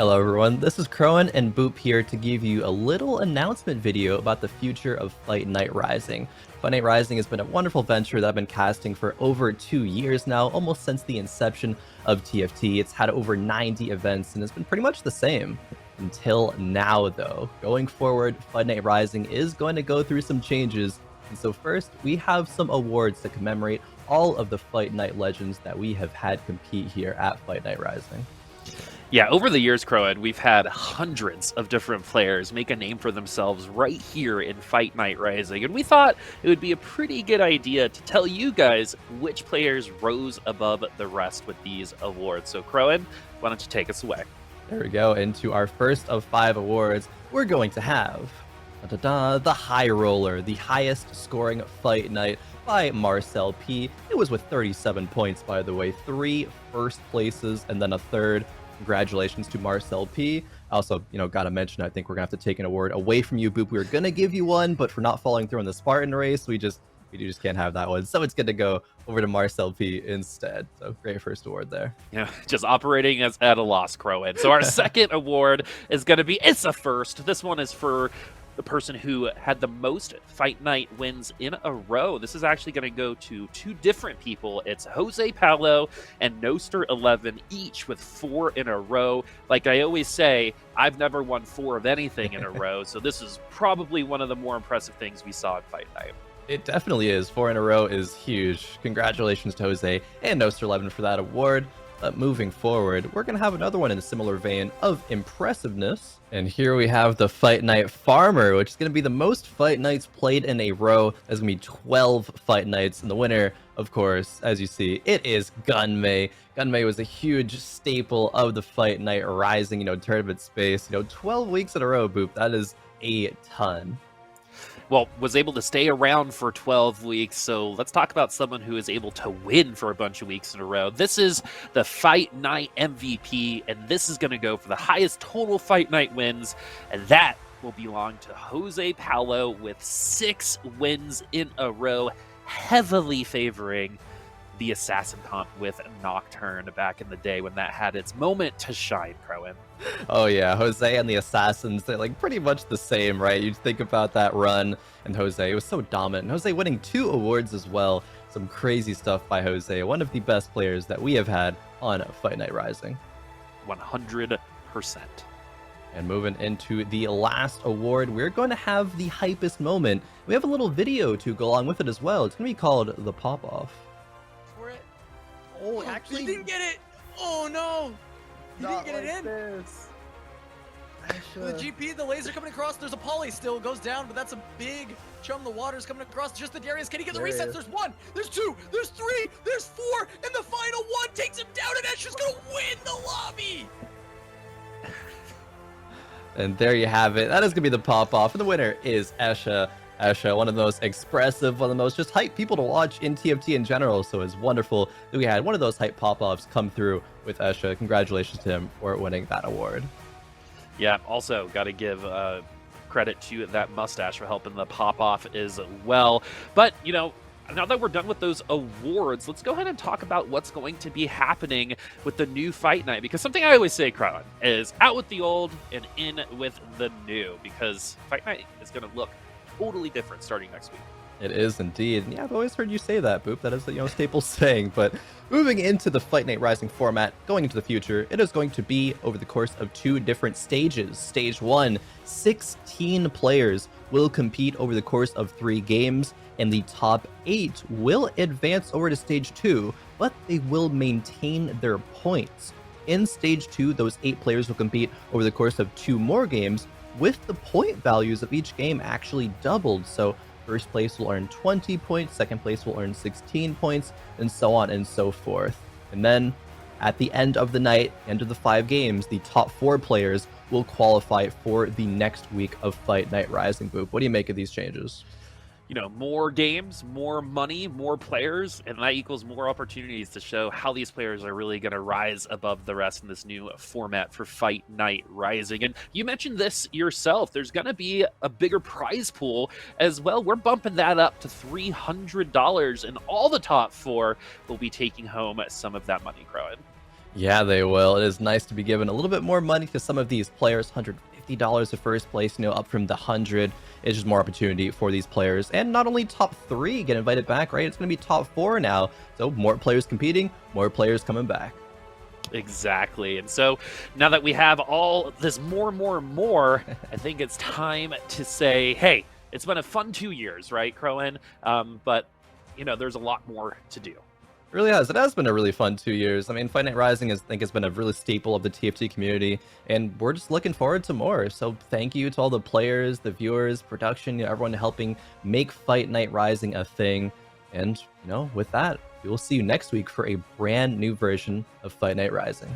Hello everyone, this is Khroen and Boop here to give you a little announcement video about the future of Fight Night Rising. Fight Night Rising has been a wonderful venture that I've been casting for over 2 years now, almost since the inception of TFT. It's had over 90 events and it's been pretty much the same until now though. Going forward, Fight Night Rising is going to go through some changes. And so first, we have some awards to commemorate all of the Fight Night legends that we have had compete here at Fight Night Rising. Yeah, over the years, Khroen, we've had hundreds of different players make a name for themselves right here in Fight Night Rising, and we thought it would be a pretty good idea to tell you guys which players rose above the rest with these awards. So, Khroen, why don't you take us away? There we go, into our first of 5 awards, we're going to have the High Roller, the highest scoring Fight Night by Marcel P. It was with 37 points, by the way, 3 first places and then a third. Congratulations to Marcel P. Also, gotta mention, I think we're gonna have to take an award away from you, Boop. We were gonna give you one, but for not following through on the Spartan race, we just can't have that one. So it's good to go over to Marcel P instead. So great first award there. Yeah, just operating as at a loss, Khroen. So our second award is gonna be, it's a first. This one is for the person who had the most Fight Night wins in a row. This is actually going to go to 2 different people. It's Jose Paulo and Noster11, each with 4 in a row. Like I always say, I've never won 4 of anything in a row, so this is probably one of the more impressive things we saw at Fight Night. It definitely is. 4 in a row is huge. Congratulations to Jose and Noster11 for that award. Moving forward, we're going to have another one in a similar vein of impressiveness. And here we have the Fight Night Farmer, which is going to be the most Fight Nights played in a row. There's going to be 12 Fight Nights. And the winner, of course, as you see, it is Gunmei. Gunmei was a huge staple of the Fight Night Rising, tournament space. 12 weeks in a row, Boop. That is a ton. Well, was able to stay around for 12 weeks, so let's talk about someone who is able to win for a bunch of weeks in a row. This is the Fight Night MVP, and this is going to go for the highest total Fight Night wins, and that will belong to Jose Paulo with 6 wins in a row, heavily favoring the Assassin comp with Nocturne back in the day when that had its moment to shine, Khroen. Oh yeah, Jose and the Assassins, they're like pretty much the same, right? You'd think about that run, and Jose was so dominant. And Jose winning 2 awards as well. Some crazy stuff by Jose, one of the best players that we have had on Fight Night Rising. 100%. And moving into the last award, we're going to have the hypest moment. We have a little video to go along with it as well. It's going to be called the Pop-Off. Oh, actually, he didn't get it. Oh no, he didn't get it in. The GP, the laser coming across. There's a poly still goes down, but that's a big chum. The water's coming across. Just the Darius. Can he get the resets? There's 1. There's 2. There's 3. There's 4. And the final one takes him down, and Escher's gonna win the lobby. And there you have it. That is going to be the pop-off. And the winner is Escher. Escher, one of the most expressive, one of the most just hype people to watch in TFT in general. So it's wonderful that we had one of those hype pop-offs come through with Escher. Congratulations to him for winning that award. Yeah, also got to give credit to that mustache for helping the pop-off as well. But, now that we're done with those awards, let's go ahead and talk about what's going to be happening with the new Fight Night. Because something I always say, Khroen, is out with the old and in with the new. Because Fight Night is going to look totally different starting next week. It is indeed. And yeah, I've always heard you say that, Boop. That is the staple saying. But moving into the Fight Night Rising format, going into the future, it is going to be over the course of 2 different stages. Stage 1, 16 players will compete over the course of 3 games, and the top 8 will advance over to Stage 2, but they will maintain their points. In Stage 2, those 8 players will compete over the course of 2 more games, with the point values of each game actually doubled. So first place will earn 20 points, second place will earn 16 points, and so on and so forth. And then at the end of the night, end of the 5 games, the top 4 players will qualify for the next week of Fight Night Rising. Boop, what do you make of these changes? More games, more money, more players, and that equals more opportunities to show how these players are really going to rise above the rest in this new format for Fight Night Rising. And you mentioned this yourself. There's going to be a bigger prize pool as well. We're bumping that up to $300, and all the top 4 will be taking home some of that money, Khroen. Yeah, they will. It is nice to be given a little bit more money to some of these players. $150 to first place, up from the 100. It's just more opportunity for these players. And not only top 3 get invited back, right? It's going to be top 4 now. So more players competing, more players coming back. Exactly. And so now that we have all this more, I think it's time to say, hey, it's been a fun 2 years, right, Khroen? But, there's a lot more to do. It really has. It has been a really fun 2 years. I mean, Fight Night Rising I think has been a really staple of the TFT community, and we're just looking forward to more. So thank you to all the players, the viewers, production, everyone helping make Fight Night Rising a thing. And, with that, we will see you next week for a brand new version of Fight Night Rising.